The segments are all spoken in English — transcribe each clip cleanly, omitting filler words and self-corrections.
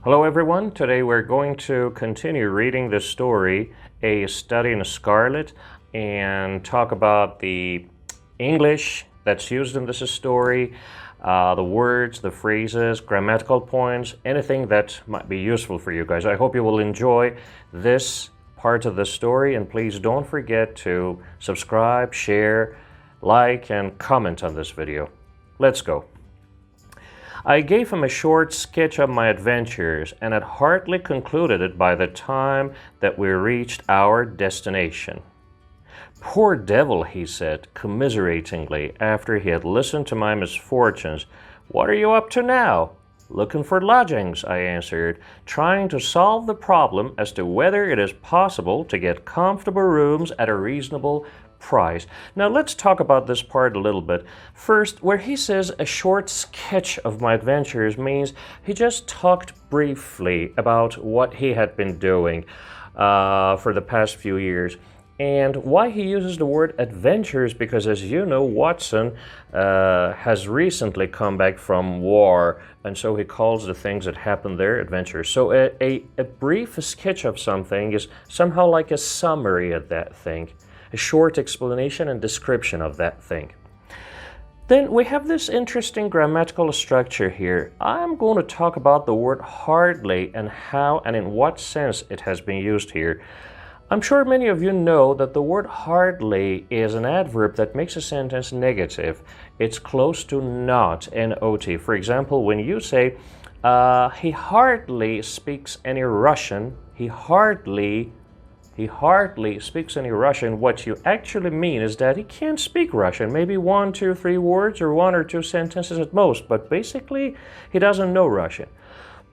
Hello everyone, today we're going to continue reading the story, A Study in Scarlet, and talk about the English that's used in this story, the words, the phrases, grammatical points, anything that might be useful for you guys. I hope you will enjoy this part of the story, and please don't forget to subscribe, share, like, and comment on this video. Let's go. I gave him a short sketch of my adventures and had hardly concluded it by the time that we reached our destination. "Poor devil," he said, commiseratingly, after he had listened to my misfortunes. "What are you up to now?" "Looking for lodgings," I answered, trying to solve the problem as to whether it is possible to get comfortable rooms at a reasonable price. Now let's talk about this part a little bit. First, where he says a short sketch of my adventures means he just talked briefly about what he had been doing for the past few years. And why he uses the word adventures, because as you know, Watson has recently come back from war, and so he calls the things that happen there adventures. So a brief sketch of something is somehow like a summary of that thing, a short explanation and description of that thing. Then we have this interesting grammatical structure here. I'm going to talk about the word hardly and how and in what sense it has been used here. I'm sure many of you know that the word hardly is an adverb that makes a sentence negative. It's close to not, N-O-T. For example, when you say, he hardly speaks any Russian, he hardly speaks any Russian, what you actually mean is that he can't speak Russian, maybe 1, 2, 3 words or 1 or 2 sentences at most, but basically he doesn't know Russian.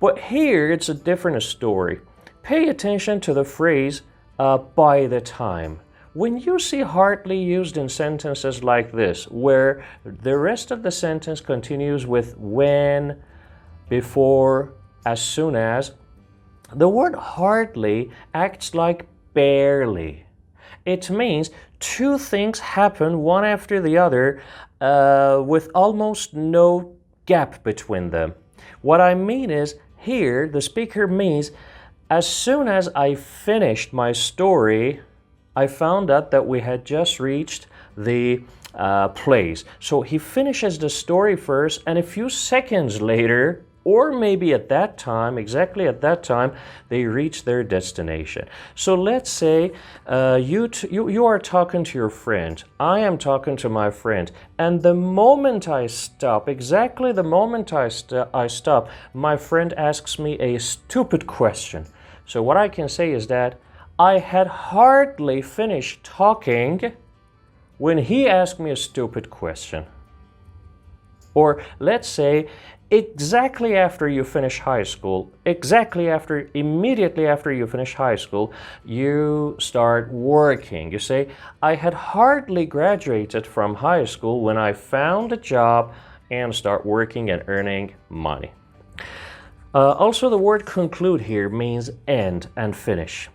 But here it's a different story. Pay attention to the phrase by the time. When you see hardly used in sentences like this, where the rest of the sentence continues with when, before, as soon as, the word hardly acts like barely. It means two things happen one after the other with almost no gap between them. What I mean is, here the speaker means as soon as I finished my story, I found out that we had just reached the place. So he finishes the story first, and a few seconds later, or maybe at that time, exactly at that time, they reach their destination. So let's say you are talking to your friend. I am talking to my friend. And the moment I stop, exactly the moment I stop, my friend asks me a stupid question. So what I can say is that I had hardly finished talking when he asked me a stupid question. Or let's say, exactly after you finish high school, immediately after you finish high school, you start working. You say, I had hardly graduated from high school when I found a job and start working and earning money. Also, the word conclude here means end and finish.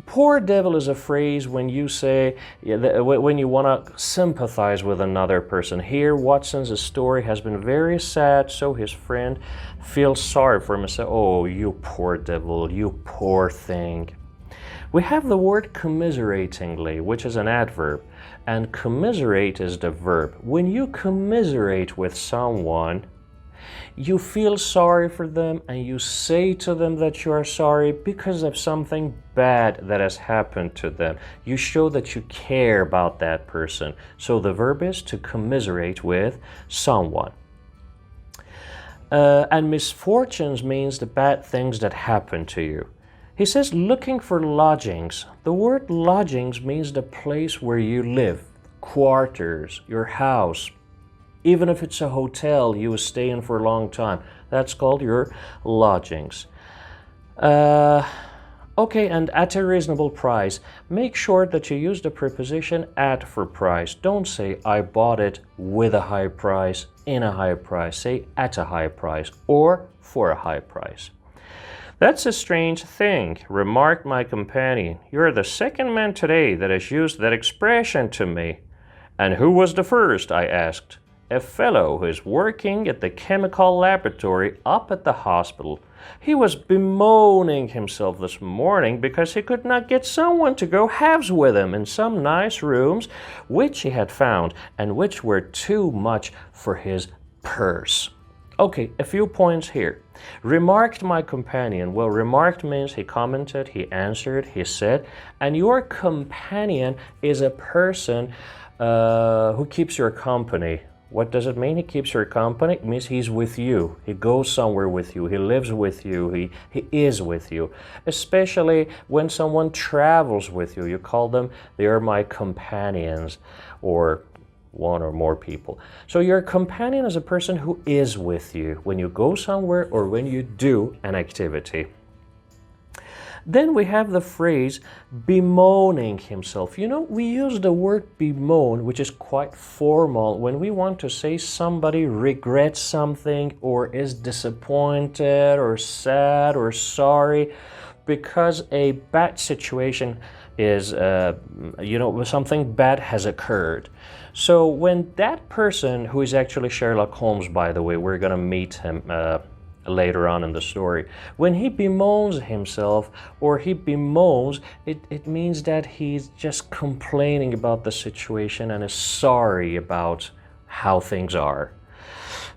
Poor devil is a phrase when you say, when you want to sympathize with another person. Here, Watson's story has been very sad, so his friend feels sorry for him and says, "Oh, you poor devil, you poor thing." We have the word commiseratingly, which is an adverb, and commiserate is the verb. When you commiserate with someone, you feel sorry for them and you say to them that you are sorry because of something bad that has happened to them. You show that you care about that person. So the verb is to commiserate with someone. And misfortunes means the bad things that happen to you. He says looking for lodgings. The word lodgings means the place where you live, quarters, your house. Even if it's a hotel you stay in for a long time, that's called your lodgings. Okay, and at a reasonable price. Make sure that you use the preposition at for price. Don't say I bought it with a high price, in a high price. Say at a high price or for a high price. "That's a strange thing," remarked my companion. "You're the second man today that has used that expression to me." "And who was the first?" I asked. a fellow who is working at the chemical laboratory up at the hospital. He was bemoaning himself this morning because he could not get someone to go halves with him in some nice rooms which he had found and which were too much for his purse. Okay, a few points here. Remarked my companion. Well, remarked means he commented, he answered, he said, and your companion is a person who keeps your company. What does it mean? He keeps your company? It means he's with you. He goes somewhere with you. He lives with you. He is with you. Especially when someone travels with you. You call them, they are my companions, or one or more people. So your companion is a person who is with you when you go somewhere or when you do an activity. Then we have the phrase bemoaning himself. You know, we use the word bemoan, which is quite formal, when we want to say somebody regrets something or is disappointed or sad or sorry because a bad situation is, something bad has occurred. So when that person, who is actually Sherlock Holmes, by the way, we're going to meet him later on in the story. When he bemoans himself or he bemoans, it means that he's just complaining about the situation and is sorry about how things are.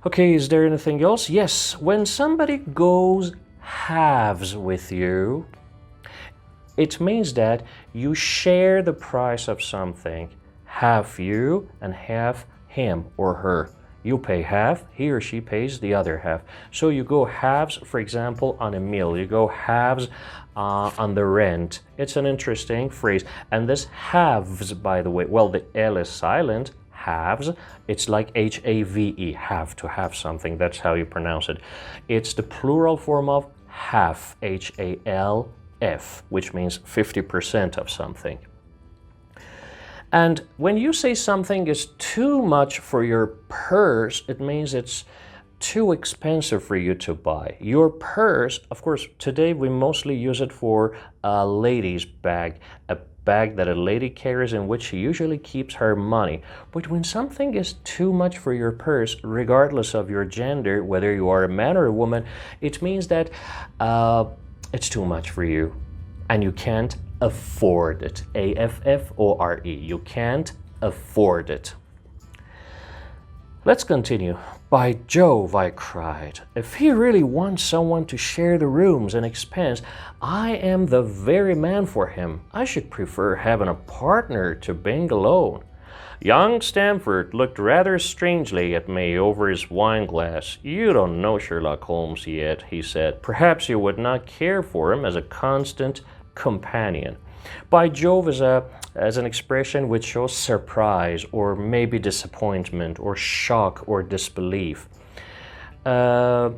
Okay, is there anything else? Yes, when somebody goes halves with you, it means that you share the price of something. Half you and half him or her. You pay half, he or she pays the other half. So you go halves, for example, on a meal. You go halves on the rent. It's an interesting phrase. And this halves, by the way, well, the L is silent, halves. It's like H-A-V-E, have, to have something. That's how you pronounce it. It's the plural form of half, H-A-L-F, which means 50% of something. And when you say something is too much for your purse, it means it's too expensive for you to buy. Your purse, of course, today we mostly use it for a lady's bag, a bag that a lady carries in which she usually keeps her money. But when something is too much for your purse, regardless of your gender, whether you are a man or a woman, it means that it's too much for you and you can't afford it. A-F-F-O-R-E. You can't afford it. Let's continue. By Jove, I cried. If he really wants someone to share the rooms and expense, I am the very man for him. I should prefer having a partner to being alone. Young Stamford looked rather strangely at me over his wine-glass. You don't know Sherlock Holmes yet, he said. Perhaps you would not care for him as a constant companion. By Jove is an expression which shows surprise or maybe disappointment or shock or disbelief. Well,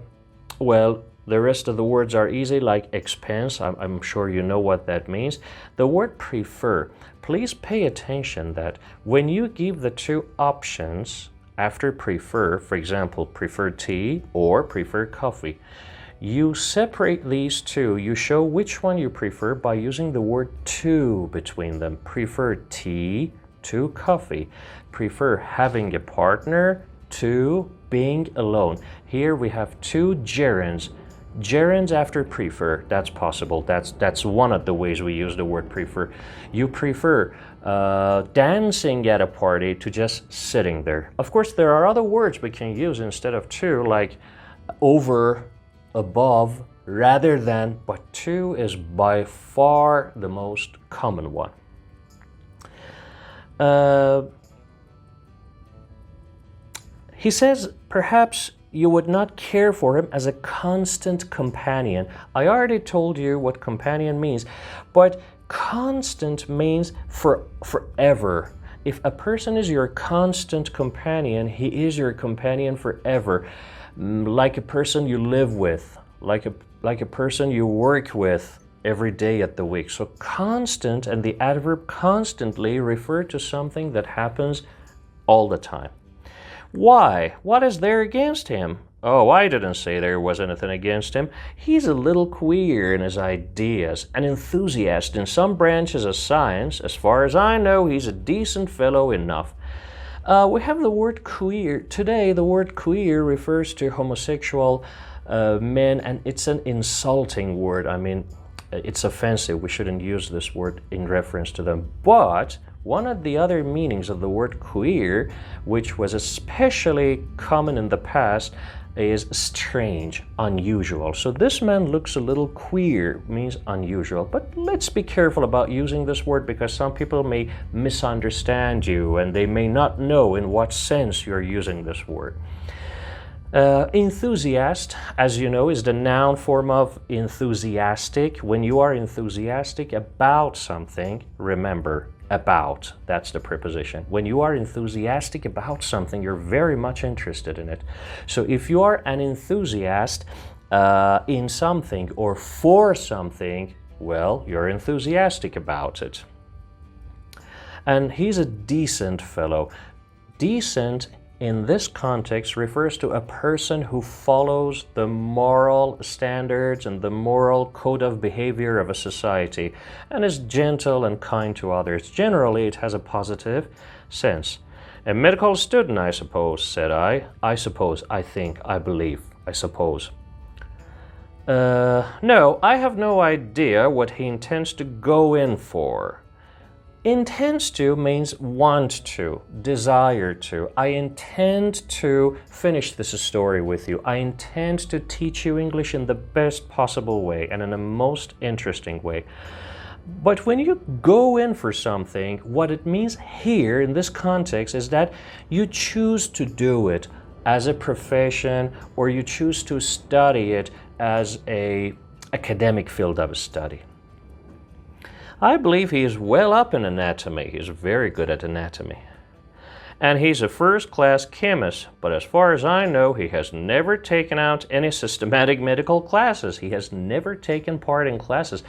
the rest of the words are easy, like expense. I'm sure you know what that means. The word prefer. Please pay attention that when you give the two options after prefer, for example, prefer tea or prefer coffee, you separate these two. You show which one you prefer by using the word to between them. Prefer tea to coffee. Prefer having a partner to being alone. Here we have two gerunds. Gerunds after prefer, that's possible. That's one of the ways we use the word prefer. You prefer dancing at a party to just sitting there. Of course, there are other words we can use instead of to, like over, above, rather than, but to is by far the most common one. He says, perhaps you would not care for him as a constant companion. I already told you what companion means, but constant means forever. If a person is your constant companion, he is your companion forever. Like a person you live with, like a person you work with every day at the week. So constant and the adverb constantly refer to something that happens all the time. Why? What is there against him? Oh, I didn't say there was anything against him. He's a little queer in his ideas, an enthusiast in some branches of science. As far as I know, he's a decent fellow enough. We have the word queer. Today, the word queer refers to homosexual men, and it's an insulting word. I mean, it's offensive. We shouldn't use this word in reference to them. But one of the other meanings of the word queer, which was especially common in the past, is strange, unusual. So this man looks a little queer, means unusual. But let's be careful about using this word, because some people may misunderstand you and they may not know in what sense you're using this word. Enthusiast, as you know, is the noun form of enthusiastic. When you are enthusiastic about something, remember, about, that's the preposition. When you are enthusiastic about something, you're very much interested in it. So if you are an enthusiast in something or for something, well, you're enthusiastic about it. And he's a decent fellow. Decent in this context refers to a person who follows the moral standards and the moral code of behavior of a society and is gentle and kind to others. Generally, it has a positive sense. A medical student, I suppose, said I. I suppose, I think, I believe, I suppose. No, I have no idea what he intends to go in for. Intends to means want to, desire to. I intend to finish this story with you. I intend to teach you English in the best possible way and in the most interesting way. But when you go in for something, what it means here in this context is that you choose to do it as a profession, or you choose to study it as an academic field of study. I believe he is well up in anatomy. He's very good at anatomy. And he's a first-class chemist, but as far as I know, he has never taken out any systematic medical classes. He has never taken part in classes.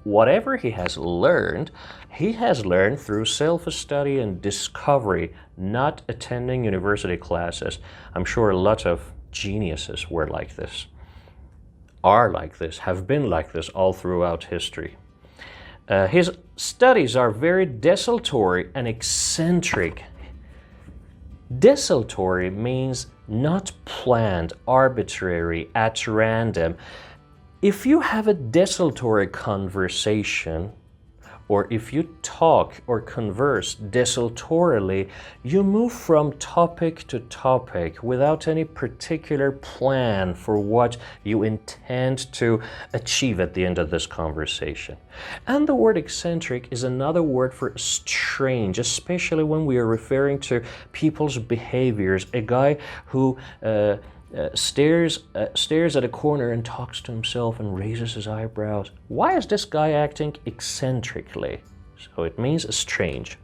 Whatever he has learned through self-study and discovery, not attending university classes. I'm sure a lot of geniuses were like this, are like this, have been like this all throughout history. His studies are very desultory and eccentric. Desultory means not planned, arbitrary, at random. If you have a desultory conversation, or if you talk or converse desultorily, you move from topic to topic without any particular plan for what you intend to achieve at the end of this conversation. And the word eccentric is another word for strange, especially when we are referring to people's behaviors. A guy who stares at a corner and talks to himself and raises his eyebrows. Why is this guy acting eccentrically? So it means strange.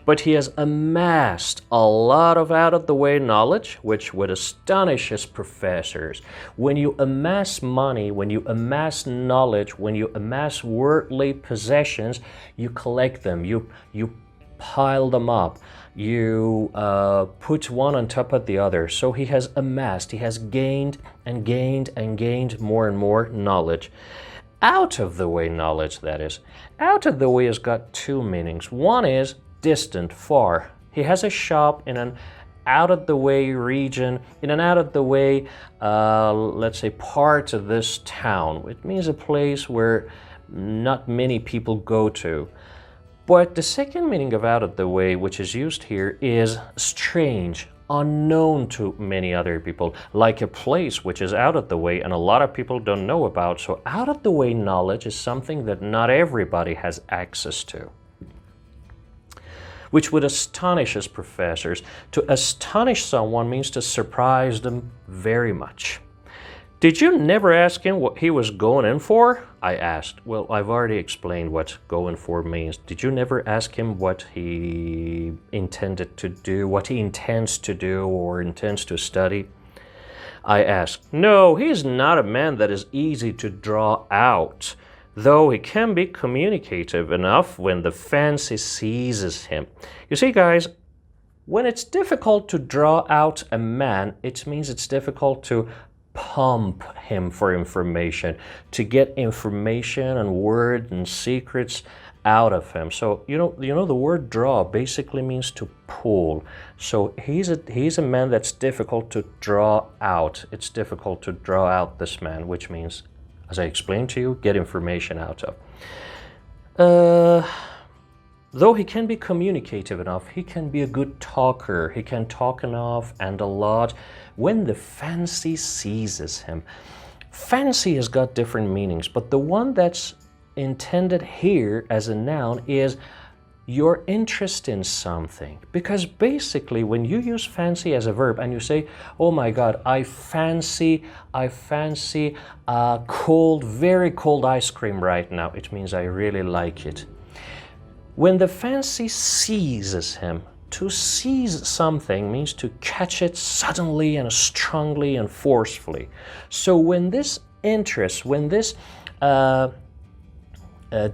But he has amassed a lot of out-of-the-way knowledge, which would astonish his professors. When you amass money, when you amass knowledge, when you amass worldly possessions, you collect them, you pile them up. You put one on top of the other. So he has amassed, he has gained and gained and gained more and more knowledge. Out of the way knowledge, that is. Out of the way has got two meanings. One is distant, far. He has a shop in an out of the way region, in an out of the way, let's say, part of this town. It means a place where not many people go to. But the second meaning of out of the way, which is used here, is strange, unknown to many other people, like a place which is out of the way and a lot of people don't know about. So out of the way knowledge is something that not everybody has access to, which would astonish his professors. To astonish someone means to surprise them very much. Did you never ask him what he was going in for? I asked. Well, I've already explained what going for means. Did you never ask him what he intended to do, what he intends to do or intends to study? I asked. No, he is not a man that is easy to draw out, though he can be communicative enough when the fancy seizes him. You see, guys, when it's difficult to draw out a man, it means it's difficult to pump him for information, to get information and word and secrets out of him. So you know the word draw basically means to pull. So he's a man that's difficult to draw out. It's difficult to draw out this man, which means, as I explained to you, get information out of. Though he can be communicative enough, he can be a good talker. He can talk enough and a lot when the fancy seizes him. Fancy has got different meanings, but the one that's intended here as a noun is your interest in something. Because basically when you use fancy as a verb and you say, oh my God, I fancy cold, very cold ice cream right now, it means I really like it. When the fancy seizes him, to seize something means to catch it suddenly and strongly and forcefully. So when this interest, when this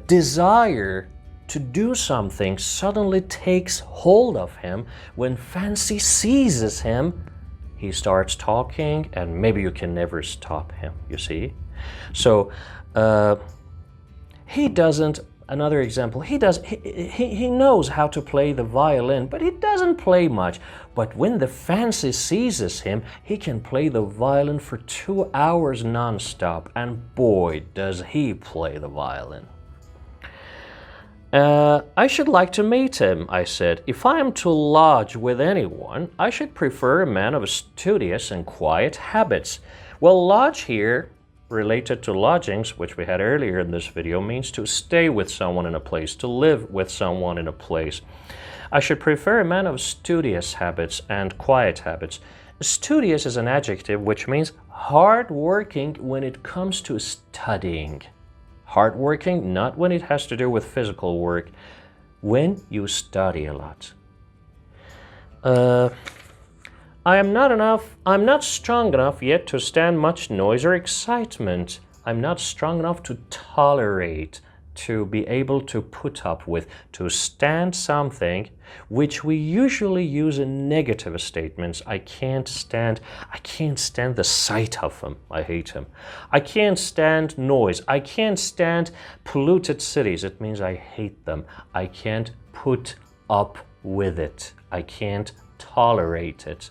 desire to do something suddenly takes hold of him, when fancy seizes him, he starts talking and maybe you can never stop him, you see? So he doesn't, another example, he knows how to play the violin, but he doesn't play much. But when the fancy seizes him, he can play the violin for 2 hours non-stop, and boy, does he play the violin. I should like to meet him, I said. If I am to lodge with anyone, I should prefer a man of studious and quiet habits. Well, lodge here, related to lodgings, which we had earlier in this video, means to stay with someone in a place, to live with someone in a place. I should prefer a man of studious habits and quiet habits. Studious is an adjective which means hard-working when it comes to studying. Hardworking, not when it has to do with physical work, when you study a lot. I'm not strong enough yet to stand much noise or excitement. I'm not strong enough to tolerate, to be able to put up with, to stand something, which we usually use in negative statements. I can't stand the sight of him. I hate him. I can't stand noise. I can't stand polluted cities. It means I hate them. I can't put up with it. I can't tolerate it.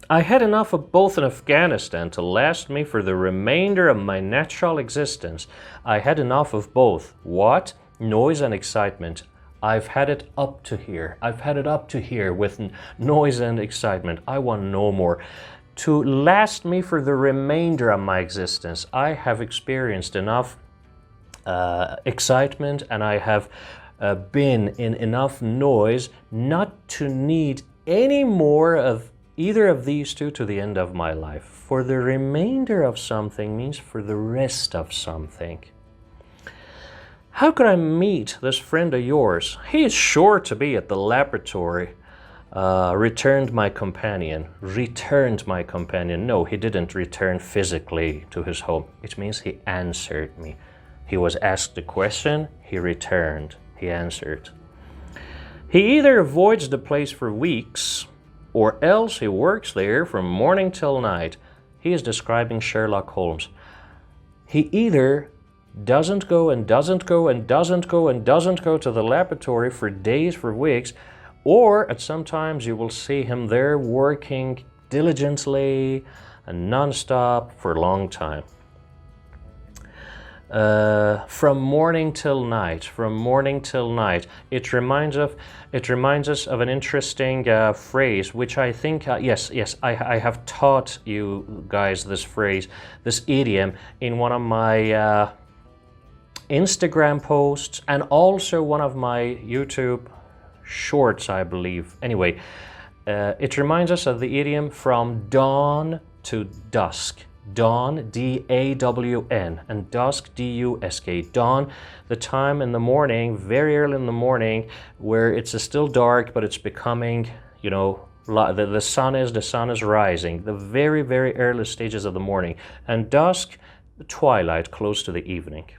I had enough of both in Afghanistan to last me for the remainder of my natural existence. I had enough of both. What? Noise and excitement. I've had it up to here. I've had it up to here with noise and excitement. I want no more. To last me for the remainder of my existence. I have experienced enough excitement and I have been in enough noise not to need any more of either of these two to the end of my life. For the remainder of something means for the rest of something. How could I meet this friend of yours? He is sure to be at the laboratory. Returned my companion. No, he didn't return physically to his home. It means he answered me. He was asked a question, he returned, he answered. He either avoids the place for weeks, or else he works there from morning till night. He is describing Sherlock Holmes. He either doesn't go and doesn't go and doesn't go and doesn't go to the laboratory for days, for weeks, or at some times you will see him there working diligently and non-stop for a long time. From morning till night. It reminds us of an interesting phrase, which I think, I have taught you guys this phrase, this idiom, in one of my Instagram posts and also one of my YouTube shorts, I believe. Anyway, it reminds us of the idiom from dawn to dusk. Dawn, D-A-W-N, and dusk, D-U-S-K. Dawn, the time in the morning, very early in the morning, where it's still dark, but it's becoming, the sun is rising, the very, very early stages of the morning. And dusk, the twilight, close to the evening.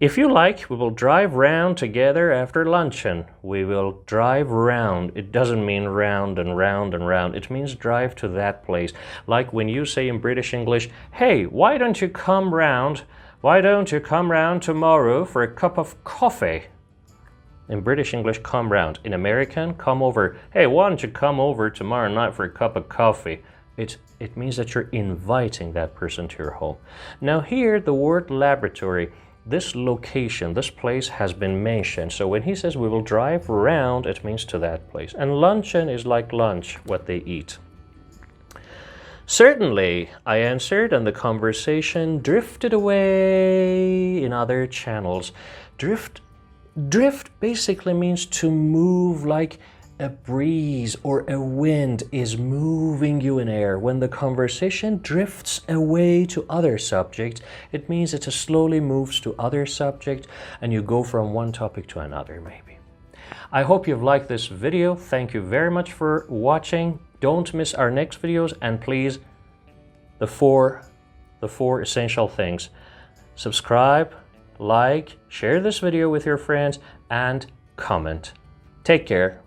If you like, we will drive round together after luncheon. We will drive round. It doesn't mean round and round and round. It means drive to that place. Like when you say in British English, hey, why don't you come round Why don't you come round tomorrow for a cup of coffee? In British English, come round. In American, come over. Hey, why don't you come over tomorrow night for a cup of coffee? It means that you're inviting that person to your home. Now here, the word laboratory, this location, this place has been mentioned. So when he says we will drive around, it means to that place. And luncheon is like lunch, what they eat. Certainly, I answered, and the conversation drifted away in other channels. Drift basically means to move like a breeze or a wind is moving you in air. When the conversation drifts away to other subjects, it means it slowly moves to other subjects and you go from one topic to another maybe. I hope you've liked this video. Thank you very much for watching. Don't miss our next videos, and please, the four essential things. Subscribe, like, share this video with your friends, and comment. Take care.